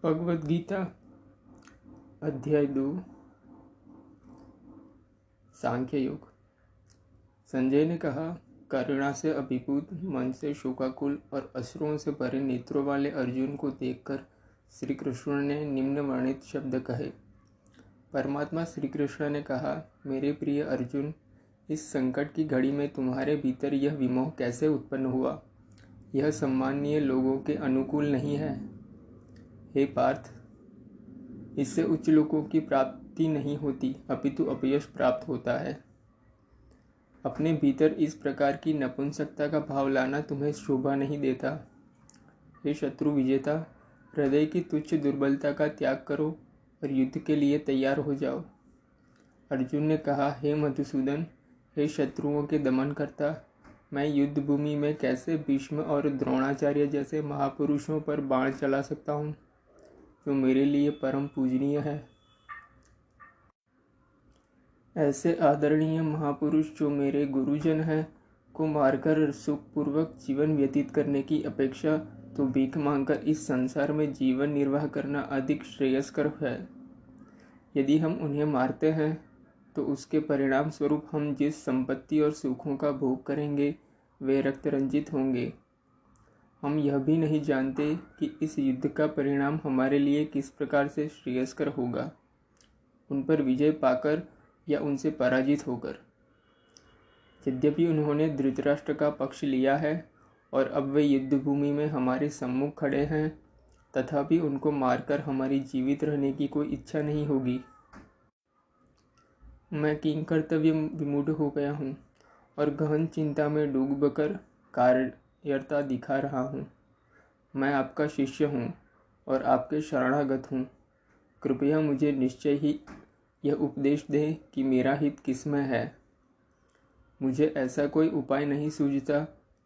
भगवद गीता अध्याय 2 सांख्य योग। संजय ने कहा, करुणा से अभिभूत मन से शोकाकुल और अश्रुओं से भरे नेत्रों वाले अर्जुन को देखकर श्री कृष्ण ने निम्न वर्णित शब्द कहे। परमात्मा श्री कृष्ण ने कहा, मेरे प्रिय अर्जुन, इस संकट की घड़ी में तुम्हारे भीतर यह विमोह कैसे उत्पन्न हुआ? यह सम्माननीय लोगों के अनुकूल नहीं है। हे पार्थ, इससे उच्च लोकों की प्राप्ति नहीं होती, अपितु अपयश प्राप्त होता है। अपने भीतर इस प्रकार की नपुंसकता का भाव लाना तुम्हें शोभा नहीं देता। हे शत्रु विजेता, हृदय की तुच्छ दुर्बलता का त्याग करो और युद्ध के लिए तैयार हो जाओ। अर्जुन ने कहा, हे मधुसूदन, हे शत्रुओं के दमन करता, मैं युद्ध भूमि में कैसे भीष्म और द्रोणाचार्य जैसे महापुरुषों पर बाण चला सकता हूँ, जो मेरे लिए परम पूजनीय है। ऐसे आदरणीय महापुरुष जो मेरे गुरुजन हैं को मारकर सुखपूर्वक जीवन व्यतीत करने की अपेक्षा तो भीख मांगकर इस संसार में जीवन निर्वाह करना अधिक श्रेयस्कर है। यदि हम उन्हें मारते हैं तो उसके परिणाम स्वरूप हम जिस संपत्ति और सुखों का भोग करेंगे वे रक्त रंजित होंगे। हम यह भी नहीं जानते कि इस युद्ध का परिणाम हमारे लिए किस प्रकार से श्रेयस्कर होगा, उन पर विजय पाकर या उनसे पराजित होकर। यद्यपि उन्होंने धृतराष्ट्र का पक्ष लिया है और अब वे युद्ध भूमि में हमारे सम्मुख खड़े हैं, तथापि उनको मारकर हमारी जीवित रहने की कोई इच्छा नहीं होगी। मैं किंकर्तव्य विमूढ़ हो गया हूँ और गहन चिंता में डूबकर कार्यता दिखा रहा हूँ। मैं आपका शिष्य हूँ और आपके शरणागत हूँ। कृपया मुझे निश्चय ही यह उपदेश दें कि मेरा हित किसमें है। मुझे ऐसा कोई उपाय नहीं सूझता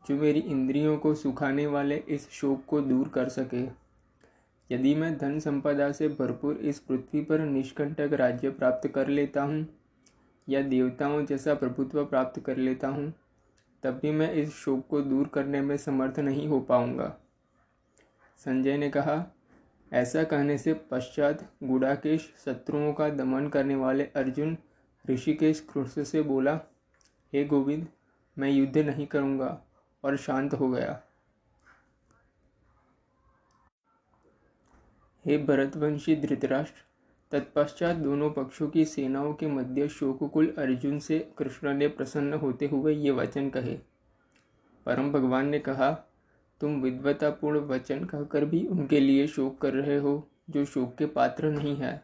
जो मेरी इंद्रियों को सुखाने वाले इस शोक को दूर कर सके। यदि मैं धन संपदा से भरपूर इस पृथ्वी पर निष्कंटक राज्य प्राप्त कर लेता हूँ या देवताओं जैसा प्रभुत्व प्राप्त कर लेता हूँ, तब भी मैं इस शोक को दूर करने में समर्थ नहीं हो पाऊंगा। संजय ने कहा, ऐसा कहने से पश्चात गुडाकेश शत्रुओं का दमन करने वाले अर्जुन ऋषिकेश क्रुद्ध से बोला, हे गोविंद, मैं युद्ध नहीं करूंगा, और शांत हो गया। हे भरतवंशी धृतराष्ट्र, तत्पश्चात दोनों पक्षों की सेनाओं के मध्य शोककुल अर्जुन से कृष्ण ने प्रसन्न होते हुए ये वचन कहे। परम भगवान ने कहा, तुम विद्वतापूर्ण वचन कहकर भी उनके लिए शोक कर रहे हो जो शोक के पात्र नहीं है।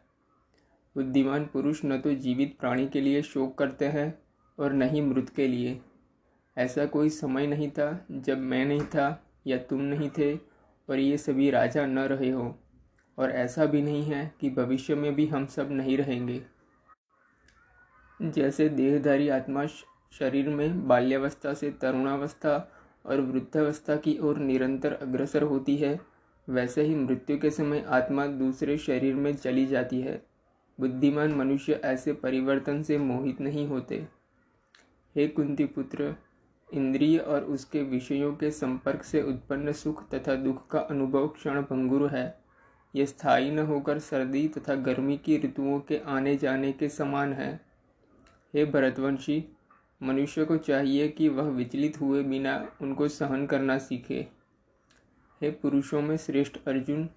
बुद्धिमान पुरुष न तो जीवित प्राणी के लिए शोक करते हैं और न ही मृत के लिए। ऐसा कोई समय नहीं था जब मैं नहीं था या तुम नहीं थे और ये सभी राजा न रहे हो, और ऐसा भी नहीं है कि भविष्य में भी हम सब नहीं रहेंगे। जैसे देहधारी आत्मा शरीर में बाल्यावस्था से तरुणावस्था और वृद्धावस्था की ओर निरंतर अग्रसर होती है, वैसे ही मृत्यु के समय आत्मा दूसरे शरीर में चली जाती है। बुद्धिमान मनुष्य ऐसे परिवर्तन से मोहित नहीं होते। हे कुंती पुत्र, इंद्रिय और उसके विषयों के संपर्क से उत्पन्न सुख तथा दुख का अनुभव क्षण भंगुर है। यह स्थायी न होकर सर्दी तथा गर्मी की ऋतुओं के आने जाने के समान है। हे भरतवंशी, मनुष्य को चाहिए कि वह विचलित हुए बिना उनको सहन करना सीखे। हे पुरुषों में श्रेष्ठ अर्जुन,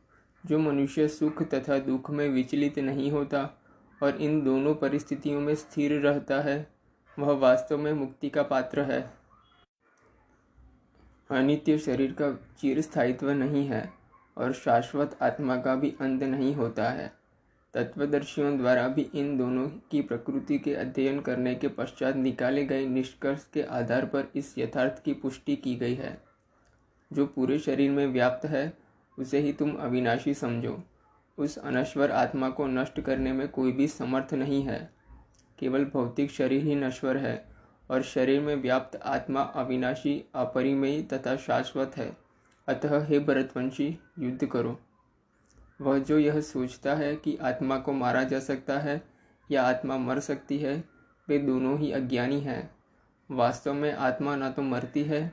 जो मनुष्य सुख तथा दुख में विचलित नहीं होता और इन दोनों परिस्थितियों में स्थिर रहता है, वह वास्तव में मुक्ति का पात्र है। अनित्य शरीर का चिरस्थायित्व नहीं है और शाश्वत आत्मा का भी अंत नहीं होता है। तत्वदर्शियों द्वारा भी इन दोनों की प्रकृति के अध्ययन करने के पश्चात निकाले गए निष्कर्ष के आधार पर इस यथार्थ की पुष्टि की गई है। जो पूरे शरीर में व्याप्त है उसे ही तुम अविनाशी समझो। उस अनश्वर आत्मा को नष्ट करने में कोई भी समर्थ नहीं है। केवल भौतिक शरीर ही नश्वर है और शरीर में व्याप्त आत्मा अविनाशी, अपरिमेयी तथा शाश्वत है। अतः हे भरतवंशी, युद्ध करो। वह जो यह सोचता है कि आत्मा को मारा जा सकता है या आत्मा मर सकती है, वे दोनों ही अज्ञानी हैं। वास्तव में आत्मा न तो मरती है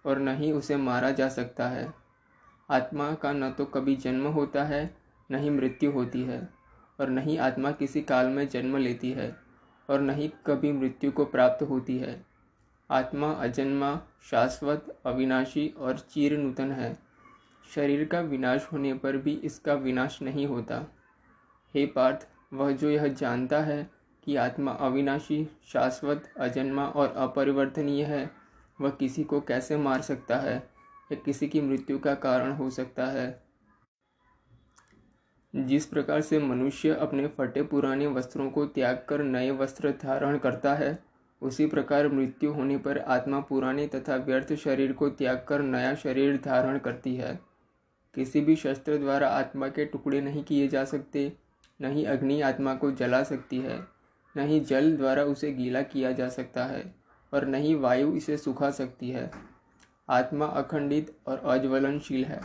और न ही उसे मारा जा सकता है। आत्मा का न तो कभी जन्म होता है न ही मृत्यु होती है, और न ही आत्मा किसी काल में जन्म लेती है, और न ही कभी मृत्यु को प्राप्त होती है। आत्मा अजन्मा, शाश्वत, अविनाशी और चिर नूतन है। शरीर का विनाश होने पर भी इसका विनाश नहीं होता। हे पार्थ, वह जो यह जानता है कि आत्मा अविनाशी, शाश्वत, अजन्मा और अपरिवर्तनीय है, वह किसी को कैसे मार सकता है या किसी की मृत्यु का कारण हो सकता है। जिस प्रकार से मनुष्य अपने फटे पुराने वस्त्रों को त्याग कर नए वस्त्र धारण करता है, उसी प्रकार मृत्यु होने पर आत्मा पुराने तथा व्यर्थ शरीर को त्याग कर नया शरीर धारण करती है। किसी भी शस्त्र द्वारा आत्मा के टुकड़े नहीं किए जा सकते, न ही अग्नि आत्मा को जला सकती है, न ही जल द्वारा उसे गीला किया जा सकता है, और न ही वायु इसे सुखा सकती है। आत्मा अखंडित और अज्वलनशील है।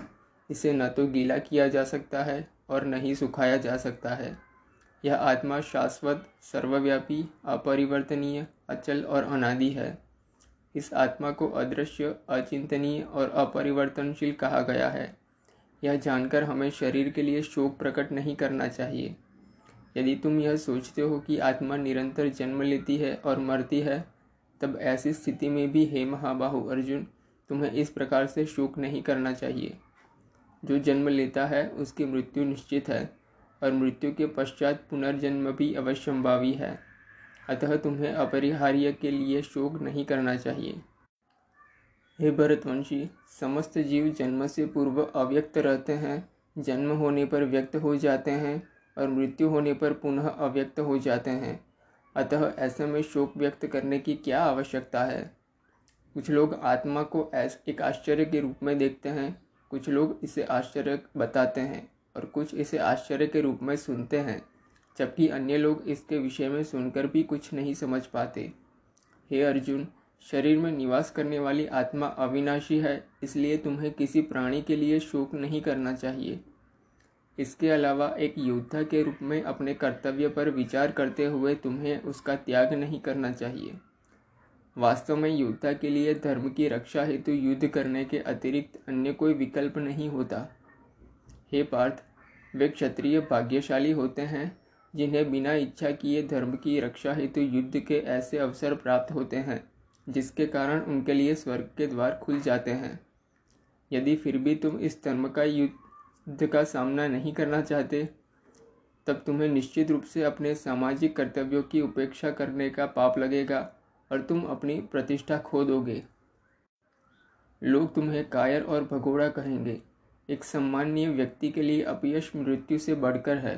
इसे न तो गीला किया जा सकता है और न ही सुखाया जा सकता है। यह आत्मा शाश्वत, सर्वव्यापी, अपरिवर्तनीय, अचल और अनादि है। इस आत्मा को अदृश्य, अचिंतनीय और अपरिवर्तनशील कहा गया है। यह जानकर हमें शरीर के लिए शोक प्रकट नहीं करना चाहिए। यदि तुम यह सोचते हो कि आत्मा निरंतर जन्म लेती है और मरती है, तब ऐसी स्थिति में भी हे महाबाहु अर्जुन, तुम्हें इस प्रकार से शोक नहीं करना चाहिए। जो जन्म लेता है उसकी मृत्यु निश्चित है, और मृत्यु के पश्चात पुनर्जन्म भी अवश्यंभावी है। अतः तुम्हें अपरिहार्य के लिए शोक नहीं करना चाहिए। हे भरतवंशी, समस्त जीव जन्म से पूर्व अव्यक्त रहते हैं, जन्म होने पर व्यक्त हो जाते हैं और मृत्यु होने पर पुनः अव्यक्त हो जाते हैं। अतः ऐसे में शोक व्यक्त करने की क्या आवश्यकता है। कुछ लोग आत्मा को एक आश्चर्य के रूप में देखते हैं, कुछ लोग इसे आश्चर्य बताते हैं और कुछ इसे आश्चर्य के रूप में सुनते हैं, जबकि अन्य लोग इसके विषय में सुनकर भी कुछ नहीं समझ पाते। हे अर्जुन, शरीर में निवास करने वाली आत्मा अविनाशी है, इसलिए तुम्हें किसी प्राणी के लिए शोक नहीं करना चाहिए। इसके अलावा एक योद्धा के रूप में अपने कर्तव्य पर विचार करते हुए तुम्हें उसका त्याग नहीं करना चाहिए। वास्तव में योद्धा के लिए धर्म की रक्षा हेतु युद्ध करने के अतिरिक्त अन्य कोई विकल्प नहीं होता। हे पार्थ, वे क्षत्रिय भाग्यशाली होते हैं जिन्हें बिना इच्छा किए धर्म की रक्षा हेतु युद्ध के ऐसे अवसर प्राप्त होते हैं जिसके कारण उनके लिए स्वर्ग के द्वार खुल जाते हैं। यदि फिर भी तुम इस धर्म का युद्ध का सामना नहीं करना चाहते, तब तुम्हें निश्चित रूप से अपने सामाजिक कर्तव्यों की उपेक्षा करने का पाप लगेगा और तुम अपनी प्रतिष्ठा खो दोगे। लोग तुम्हें कायर और भगोड़ा कहेंगे। एक सम्माननीय व्यक्ति के लिए अपयश मृत्यु से बढ़कर है।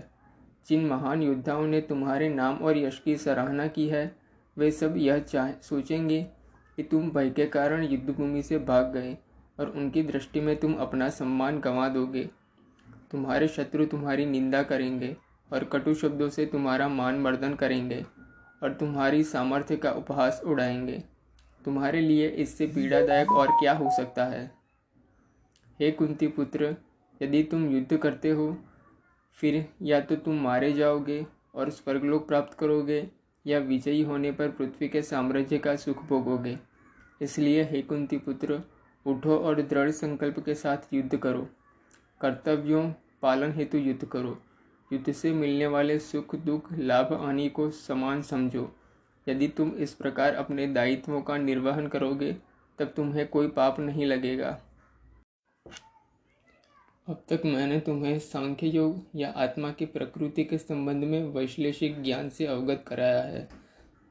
जिन महान योद्धाओं ने तुम्हारे नाम और यश की सराहना की है, वे सब यह सोचेंगे कि तुम भय के कारण युद्धभूमि से भाग गए और उनकी दृष्टि में तुम अपना सम्मान गंवा दोगे। तुम्हारे शत्रु तुम्हारी निंदा करेंगे और कटु शब्दों से तुम्हारा मान मर्दन करेंगे और तुम्हारी सामर्थ्य का उपहास उड़ाएंगे। तुम्हारे लिए इससे पीड़ादायक और क्या हो सकता है। हे कुंती पुत्र, यदि तुम युद्ध करते हो, फिर या तो तुम मारे जाओगे और स्वर्गलोक प्राप्त करोगे, या विजयी होने पर पृथ्वी के साम्राज्य का सुख भोगोगे। इसलिए हे कुंती पुत्र, उठो और दृढ़ संकल्प के साथ युद्ध करो। कर्तव्यों पालन हेतु युद्ध करो। युद्ध से मिलने वाले सुख दुख, लाभ हानि को समान समझो। यदि तुम इस प्रकार अपने दायित्वों का निर्वहन करोगे, तब तुम्हें कोई पाप नहीं लगेगा। अब तक मैंने तुम्हें सांख्य योग या आत्मा की प्रकृति के संबंध में वैश्लेषिक ज्ञान से अवगत कराया है।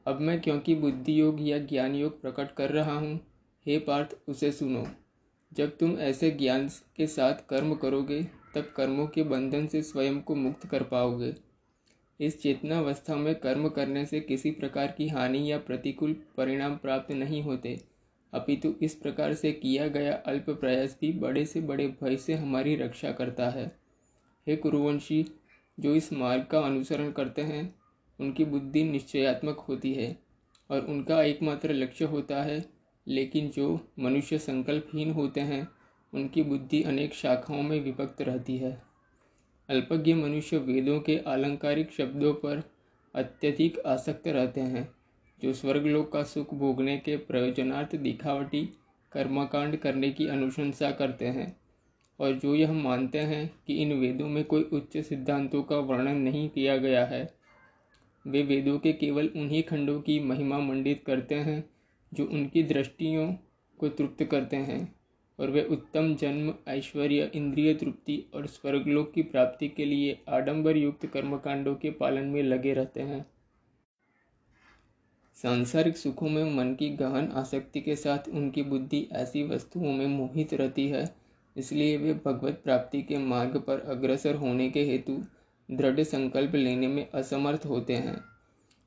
अब मैं क्योंकि बुद्धि योग या ज्ञान योग प्रकट कर रहा हूँ, हे पार्थ, उसे सुनो। जब तुम ऐसे ज्ञान के साथ कर्म करोगे, तब कर्मों के बंधन से स्वयं को मुक्त कर पाओगे। इस चेतनावस्था में कर्म करने से किसी प्रकार की हानि या प्रतिकूल परिणाम प्राप्त नहीं होते, अपितु इस प्रकार से किया गया अल्प प्रयास भी बड़े से बड़े भय से हमारी रक्षा करता है। हे कुरुवंशी, जो इस मार्ग का अनुसरण करते हैं, उनकी बुद्धि निश्चयात्मक होती है और उनका एकमात्र लक्ष्य होता है, लेकिन जो मनुष्य संकल्पहीन होते हैं, उनकी बुद्धि अनेक शाखाओं में विभक्त रहती है। अल्पज्ञ मनुष्य वेदों के आलंकारिक शब्दों पर अत्यधिक आसक्त रहते हैं, जो स्वर्गलोक का सुख भोगने के प्रयोजनार्थ दिखावटी कर्मकांड करने की अनुशंसा करते हैं। और जो यह मानते हैं कि इन वेदों में कोई उच्च सिद्धांतों का वर्णन नहीं किया गया है, वे वेदों के केवल उन्हीं खंडों की महिमा मंडित करते हैं जो उनकी दृष्टियों को तृप्त करते हैं, और वे उत्तम जन्म, ऐश्वर्य, इंद्रिय तृप्ति और स्वर्गलोक की प्राप्ति के लिए आडंबर युक्त कर्मकांडों के पालन में लगे रहते हैं। सांसारिक सुखों में मन की गहन आसक्ति के साथ उनकी बुद्धि ऐसी वस्तुओं में मोहित रहती है, इसलिए वे भगवत प्राप्ति के मार्ग पर अग्रसर होने के हेतु दृढ़ संकल्प लेने में असमर्थ होते हैं।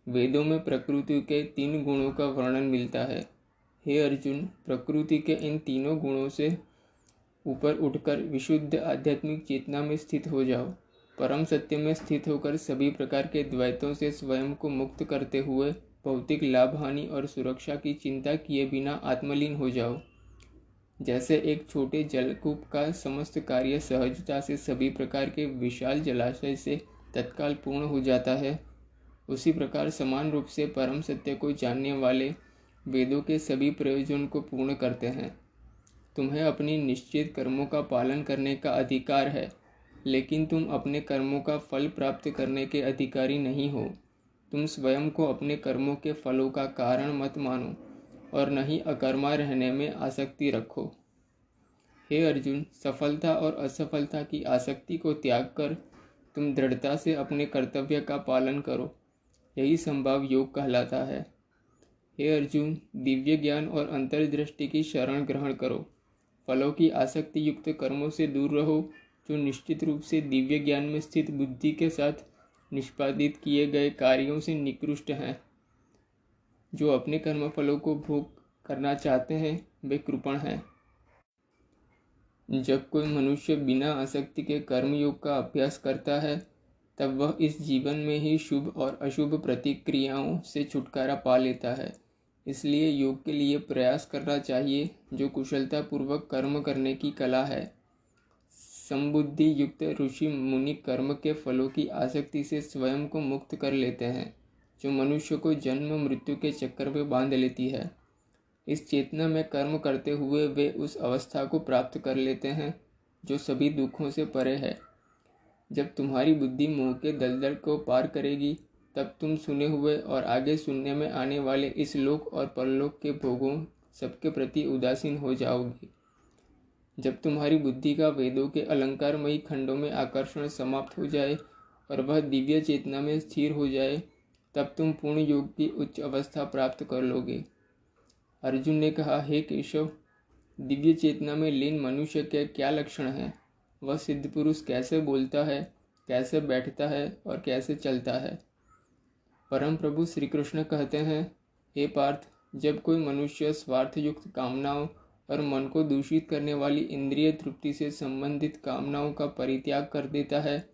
वेदों में प्रकृति के 3 गुणों का वर्णन मिलता है। हे अर्जुन, प्रकृति के इन तीनों गुणों से ऊपर उठकर विशुद्ध आध्यात्मिक चेतना में स्थित हो जाओ। परम सत्य में स्थित होकर सभी प्रकार के द्वैतों से स्वयं को मुक्त करते हुए भौतिक लाभ, हानि और सुरक्षा की चिंता किए बिना आत्मलीन हो जाओ। जैसे एक छोटे जलकूप का समस्त कार्य सहजता से सभी प्रकार के विशाल जलाशय से तत्काल पूर्ण हो जाता है, उसी प्रकार समान रूप से परम सत्य को जानने वाले वेदों के सभी प्रयोजन को पूर्ण करते हैं। तुम्हें अपनी निश्चित कर्मों का पालन करने का अधिकार है, लेकिन तुम अपने कर्मों का फल प्राप्त करने के अधिकारी नहीं हो। तुम स्वयं को अपने कर्मों के फलों का कारण मत मानो और न ही अकर्मा रहने में आसक्ति रखो। हे अर्जुन, सफलता और असफलता की आसक्ति को त्याग कर तुम दृढ़ता से अपने कर्तव्य का पालन करो। यही संभव योग कहलाता है। हे अर्जुन, दिव्य ज्ञान और अंतर्दृष्टि की शरण ग्रहण करो। फलों की आसक्ति युक्त कर्मों से दूर रहो, जो निश्चित रूप से दिव्य ज्ञान में स्थित बुद्धि के साथ निष्पादित किए गए कार्यों से निकृष्ट हैं। जो अपने कर्मफलों को भोग करना चाहते हैं, वे कृपण हैं। जब कोई मनुष्य बिना आसक्ति के कर्मयोग का अभ्यास करता है, तब वह इस जीवन में ही शुभ और अशुभ प्रतिक्रियाओं से छुटकारा पा लेता है। इसलिए योग के लिए प्रयास करना चाहिए, जो कुशलता पूर्वक कर्म करने की कला है। समबुद्धि युक्त ऋषि मुनि कर्म के फलों की आसक्ति से स्वयं को मुक्त कर लेते हैं, जो मनुष्य को जन्म मृत्यु के चक्कर में बांध लेती है। इस चेतना में कर्म करते हुए वे उस अवस्था को प्राप्त कर लेते हैं जो सभी दुखों से परे है। जब तुम्हारी बुद्धि मोह के दलदल को पार करेगी, तब तुम सुने हुए और आगे सुनने में आने वाले इस लोक और परलोक के भोगों सबके प्रति उदासीन हो जाओगे। जब तुम्हारी बुद्धि का वेदों के अलंकारमयी खंडों में आकर्षण समाप्त हो जाए और वह दिव्य चेतना में स्थिर हो जाए, तब तुम पूर्ण योग की उच्च अवस्था प्राप्त कर लोगे। अर्जुन ने कहा, हे केशव, दिव्य चेतना में लीन मनुष्य के क्या लक्षण हैं? वह सिद्ध पुरुष कैसे बोलता है, कैसे बैठता है और कैसे चलता है? परम प्रभु श्री कृष्ण कहते हैं, हे पार्थ, जब कोई मनुष्य स्वार्थयुक्त कामनाओं और मन को दूषित करने वाली इंद्रिय तृप्ति से संबंधित कामनाओं का परित्याग कर देता है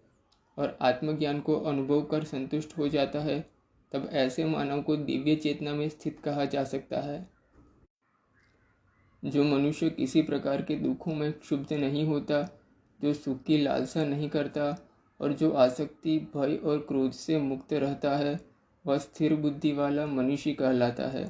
और आत्मज्ञान को अनुभव कर संतुष्ट हो जाता है, तब ऐसे मानव को दिव्य चेतना में स्थित कहा जा सकता है। जो मनुष्य किसी प्रकार के दुखों में क्षुब्ध नहीं होता, जो सुख की लालसा नहीं करता और जो आसक्ति, भय और क्रोध से मुक्त रहता है, वह स्थिर बुद्धि वाला मनुष्य कहलाता है।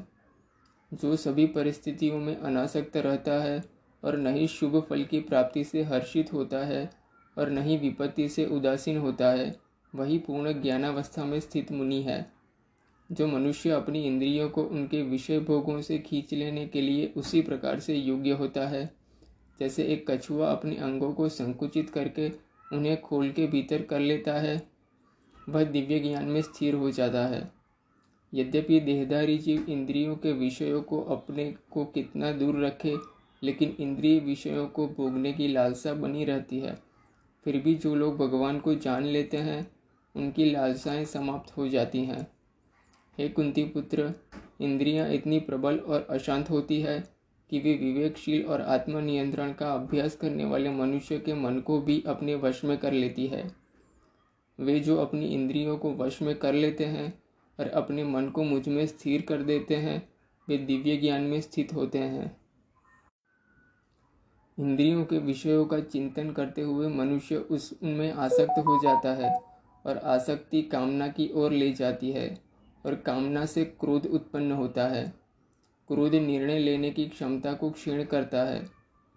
जो सभी परिस्थितियों में अनासक्त रहता है और न ही शुभ फल की प्राप्ति से हर्षित होता है और न ही विपत्ति से उदासीन होता है, वही पूर्ण ज्ञानावस्था में स्थित मुनि है। जो मनुष्य अपनी इंद्रियों को उनके विषय भोगों से खींच लेने के लिए उसी प्रकार से योग्य होता है, जैसे एक कछुआ अपने अंगों को संकुचित करके उन्हें खोल के भीतर कर लेता है, वह दिव्य ज्ञान में स्थिर हो जाता है। यद्यपि देहधारी जीव इंद्रियों के विषयों को अपने को कितना दूर रखे, लेकिन इंद्रिय विषयों को भोगने की लालसा बनी रहती है। फिर भी जो लोग भगवान को जान लेते हैं, उनकी लालसाएं समाप्त हो जाती हैं। हे कुंती पुत्र, इंद्रियां इतनी प्रबल और अशांत होती है कि वे विवेकशील और आत्मनियंत्रण का अभ्यास करने वाले मनुष्य के मन को भी अपने वश में कर लेती है। वे जो अपनी इंद्रियों को वश में कर लेते हैं और अपने मन को मुझ में स्थिर कर देते हैं, वे दिव्य ज्ञान में स्थित होते हैं। इंद्रियों के विषयों का चिंतन करते हुए मनुष्य उनमें आसक्त हो जाता है और आसक्ति कामना की ओर ले जाती है और कामना से क्रोध उत्पन्न होता है। क्रोध निर्णय लेने की क्षमता को क्षीण करता है।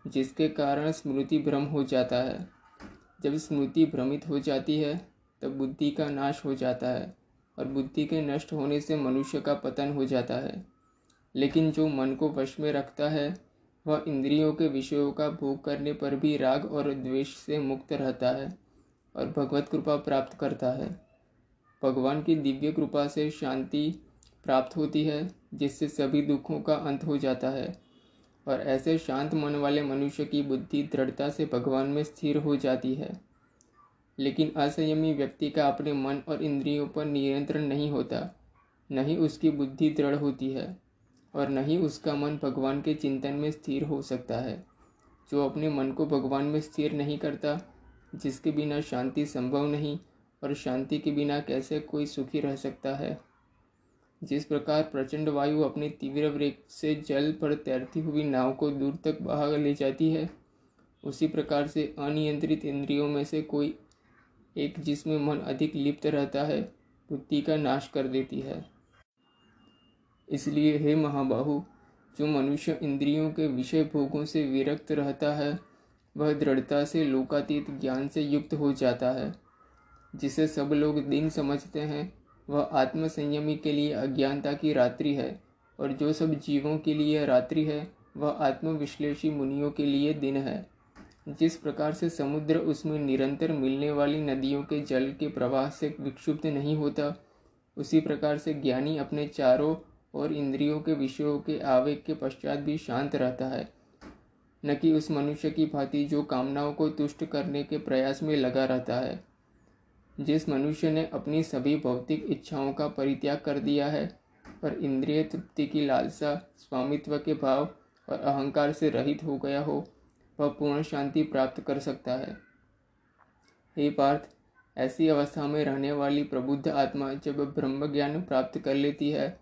जिसके कारण स्मृति भ्रम हो जाता है। जब स्मृति भ्रमित हो जाती है तब बुद्धि का नाश हो जाता है और बुद्धि के नष्ट होने से मनुष्य का पतन हो जाता है। लेकिन जो मन को वश में रखता है वह इंद्रियों के विषयों का भोग करने पर भी राग और द्वेष से मुक्त रहता है और भगवत कृपा प्राप्त करता है। भगवान की दिव्य कृपा से शांति प्राप्त होती है, जिससे सभी दुखों का अंत हो जाता है और ऐसे शांत मन वाले मनुष्य की बुद्धि दृढ़ता से भगवान में स्थिर हो जाती है। लेकिन असंयमी व्यक्ति का अपने मन और इंद्रियों पर नियंत्रण नहीं होता, न ही उसकी बुद्धि दृढ़ होती है और न ही उसका मन भगवान के चिंतन में स्थिर हो सकता है। जो अपने मन को भगवान में स्थिर नहीं करता, जिसके बिना शांति संभव नहीं और शांति के बिना कैसे कोई सुखी रह सकता है। जिस प्रकार प्रचंड वायु अपने तीव्र वेग से जल पर तैरती हुई नाव को दूर तक बहा ले जाती है, उसी प्रकार से अनियंत्रित इंद्रियों में से कोई एक जिसमें मन अधिक लिप्त रहता है बुद्धि का नाश कर देती है। इसलिए हे महाबाहु, जो मनुष्य इंद्रियों के विषय भोगों से विरक्त रहता है वह दृढ़ता से लोकातीत ज्ञान से युक्त हो जाता है। जिसे सब लोग दिन समझते हैं वह आत्म संयमी के लिए अज्ञानता की रात्रि है और जो सब जीवों के लिए रात्रि है वह आत्मविश्लेषी मुनियों के लिए दिन है। जिस प्रकार से समुद्र उसमें निरंतर मिलने वाली नदियों के जल के प्रवाह से विक्षुब्ध नहीं होता, उसी प्रकार से ज्ञानी अपने चारों और इंद्रियों के विषयों के आवेग के पश्चात भी शांत रहता है, न कि उस मनुष्य की भांति जो कामनाओं को तुष्ट करने के प्रयास में लगा रहता है। जिस मनुष्य ने अपनी सभी भौतिक इच्छाओं का परित्याग कर दिया है और इंद्रिय तृप्ति की लालसा, स्वामित्व के भाव और अहंकार से रहित हो गया हो, वह पूर्ण शांति प्राप्त कर सकता है। हे पार्थ, ऐसी अवस्था में रहने वाली प्रबुद्ध आत्मा जब ब्रह्म ज्ञान प्राप्त कर लेती है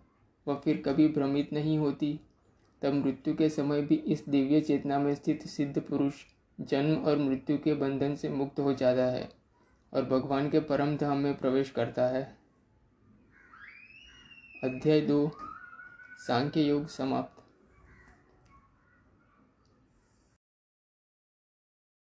वह फिर कभी भ्रमित नहीं होती। तब मृत्यु के समय भी इस दिव्य चेतना में स्थित सिद्ध पुरुष जन्म और मृत्यु के बंधन से मुक्त हो जाता है और भगवान के परम धाम में प्रवेश करता है। अध्याय 2 सांख्य योग समाप्त।